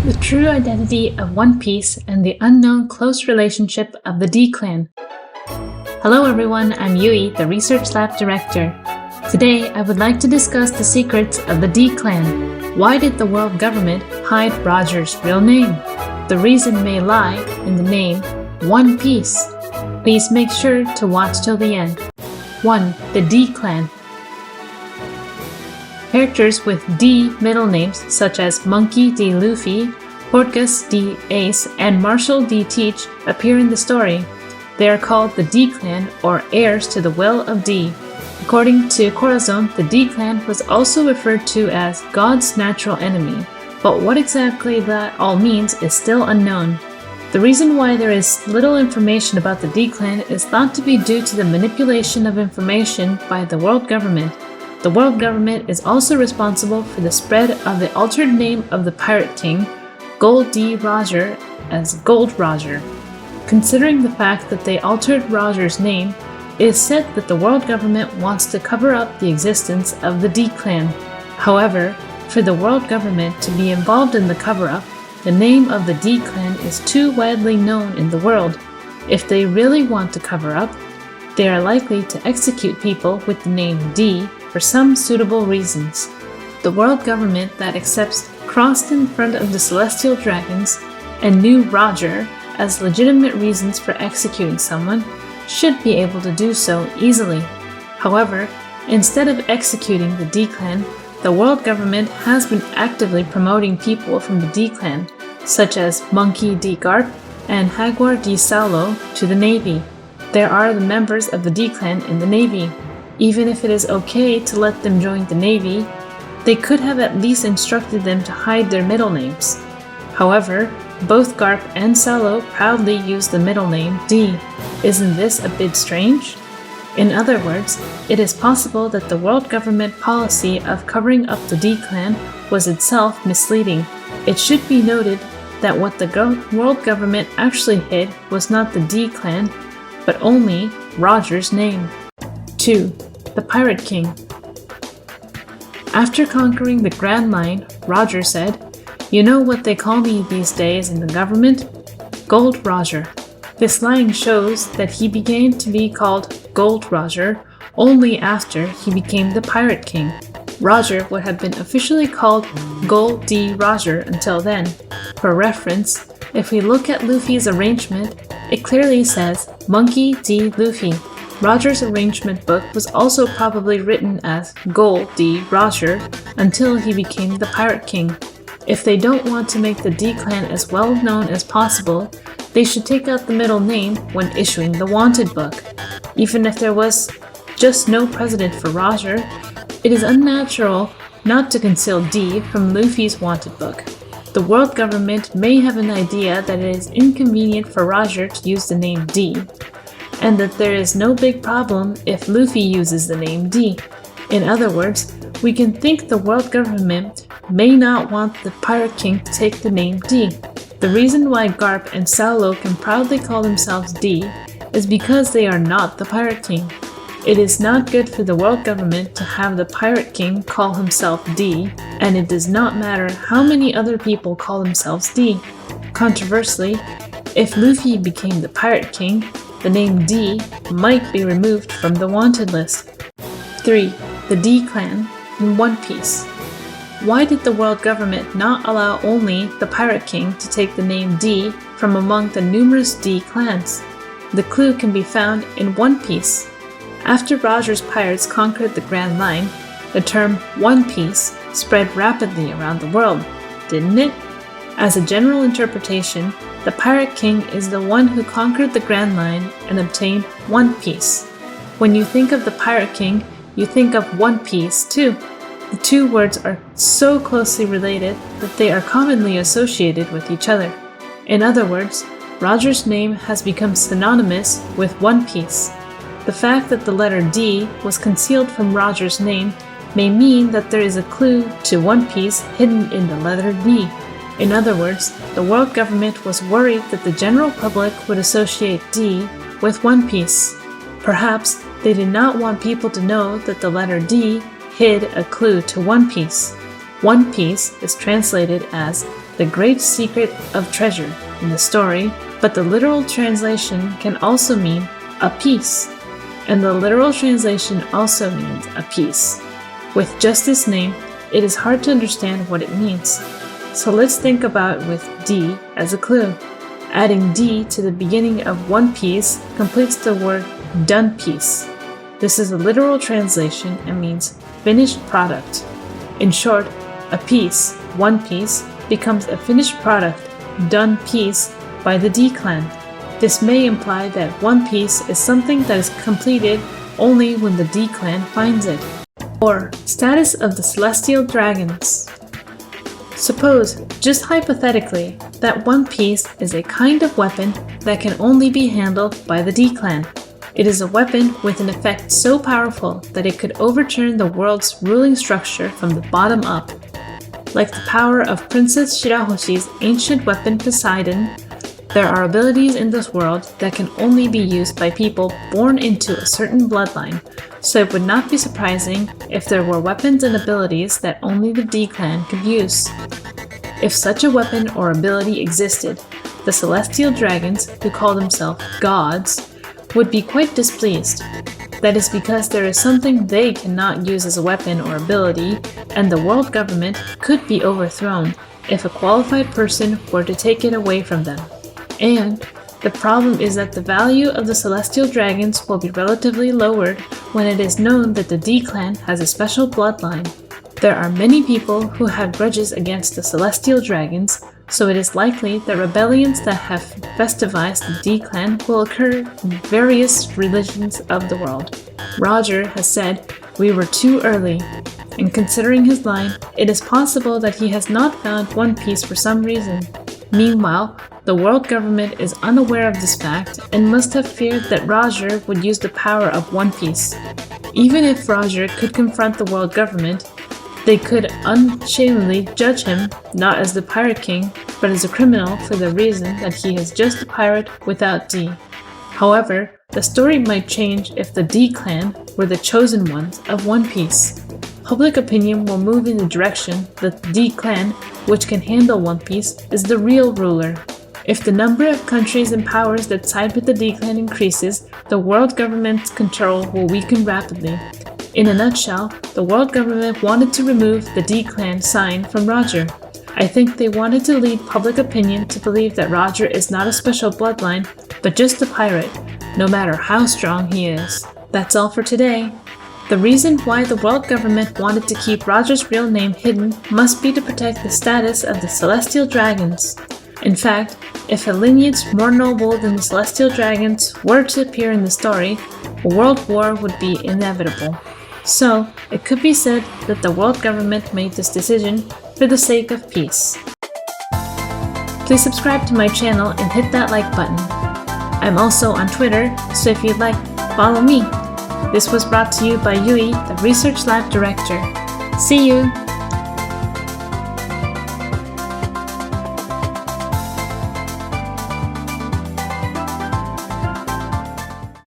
The true identity of One Piece and the unknown close relationship of the D Clan. Hello everyone, I'm Yui, the Research Lab Director. Today I would like to discuss the secrets of the D Clan. Why did the world government hide Roger's real name? The reason may lie in the name One Piece. Please make sure to watch till the end. 1. The D Clan. Characters with D middle names such as Monkey D. Luffy, Portgas D. Ace, and Marshall D. Teach appear in the story. They are called the D Clan, or heirs to the will of D. According to Corazon, the D Clan was also referred to as God's natural enemy, but what exactly that all means is still unknown. The reason why there is little information about the D Clan is thought to be due to the manipulation of information by the world government. The world government is also responsible for the spread of the altered name of the Pirate King, Gold D. Roger, as Gold Roger. Considering the fact that they altered Roger's name, it is said that the world government wants to cover up the existence of the D Clan. However, for the world government to be involved in the cover-up, the name of the D Clan is too widely known in the world. If they really want to cover up, they are likely to execute people with the name D for some suitable reasons. The world government that accepts crossed in front of the celestial dragons and knew Roger as legitimate reasons for executing someone should be able to do so easily. However, instead of executing the D Clan, the world government has been actively promoting people from the D Clan, such as Monkey D. Garp and Jaguar D. Saulo, to the Navy. There are the members of the D Clan in the Navy. Even if it is okay to let them join the Navy, they could have at least instructed them to hide their middle names. However, both Garp and Saulo proudly use the middle name D. Isn't this a bit strange? In other words, it is possible that the world government policy of covering up the D Clan was itself misleading. It should be noted that what the world government actually hid was not the D Clan, but only Roger's name. 2. The Pirate King. After conquering the Grand Line, Roger said, "You know what they call me these days in the government? Gold Roger." This line shows that he began to be called Gold Roger only after he became the Pirate King. Roger would have been officially called Gold D. Roger until then. For reference, if we look at Luffy's arrangement, it clearly says Monkey D. Luffy. Roger's arrangement book was also probably written as Gold D. Roger until he became the Pirate King. If they don't want to make the D Clan as well known as possible, they should take out the middle name when issuing the Wanted book. Even if there was just no precedent for Roger, it is unnatural not to conceal D from Luffy's Wanted book. The world government may have an idea that it is inconvenient for Roger to use the name D, and that there is no big problem if Luffy uses the name D. In other words, we can think the world government may not want the Pirate King to take the name D. The reason why Garp and Saulo can proudly call themselves D is because they are not the Pirate King. It is not good for the world government to have the Pirate King call himself D, and it does not matter how many other people call themselves D. Controversially, if Luffy became the Pirate King, the name D might be removed from the wanted list. 3. The D Clan in One Piece. Why did the world government not allow only the Pirate King to take the name D from among the numerous D clans? The clue can be found in One Piece. After Roger's pirates conquered the Grand Line, the term One Piece spread rapidly around the world, didn't it? As a general interpretation, the Pirate King is the one who conquered the Grand Line and obtained One Piece. When you think of the Pirate King, you think of One Piece too. The two words are so closely related that they are commonly associated with each other. In other words, Roger's name has become synonymous with One Piece. The fact that the letter D was concealed from Roger's name may mean that there is a clue to One Piece hidden in the letter D. In other words, the world government was worried that the general public would associate D with One Piece. Perhaps they did not want people to know that the letter D hid a clue to One Piece. One Piece is translated as the great secret of treasure in the story, but the literal translation can also mean a piece, and the literal translation also means a piece. With just this name, it is hard to understand what it means. So let's think about it with D as a clue. Adding D to the beginning of One Piece completes the word done piece. This is a literal translation and means finished product. In short, a piece, One Piece, becomes a finished product, done piece, by the D clan. This may imply that One Piece is something that is completed only when the D clan finds it. Or status of the celestial dragons. Suppose, just hypothetically, that One Piece is a kind of weapon that can only be handled by the D clan. It is a weapon with an effect so powerful that it could overturn the world's ruling structure from the bottom up. Like the power of Princess Shirahoshi's ancient weapon Poseidon, there are abilities in this world that can only be used by people born into a certain bloodline, so it would not be surprising if there were weapons and abilities that only the D clan could use. If such a weapon or ability existed, the celestial dragons, who call themselves gods, would be quite displeased. That is because there is something they cannot use as a weapon or ability, and the world government could be overthrown if a qualified person were to take it away from them. And the problem is that the value of the celestial dragons will be relatively lowered when it is known that the D clan has a special bloodline. There are many people who have grudges against the celestial dragons, so it is likely that rebellions that have festivized the D clan will occur in various religions of the world. Roger has said, "We were too early," and considering his line, it is possible that he has not found One Piece for some reason. Meanwhile, the world government is unaware of this fact and must have feared that Roger would use the power of One Piece. Even if Roger could confront the world government, they could unshamedly judge him not as the Pirate King, but as a criminal for the reason that he is just a pirate without D. However, the story might change if the D clan were the chosen ones of One Piece. Public opinion will move in the direction that the D clan, which can handle One Piece, is the real ruler. If the number of countries and powers that side with the D clan increases, the world government's control will weaken rapidly. In a nutshell, the world government wanted to remove the D clan sign from Roger. I think they wanted to lead public opinion to believe that Roger is not a special bloodline, but just a pirate, no matter how strong he is. That's all for today. The reason why the world government wanted to keep Roger's real name hidden must be to protect the status of the celestial dragons. In fact, if a lineage more noble than the celestial dragons were to appear in the story, a world war would be inevitable. So, it could be said that the world government made this decision for the sake of peace. Please subscribe to my channel and hit that like button. I'm also on Twitter, so if you'd like, follow me. This was brought to you by Yui, the Research Lab Director. See you!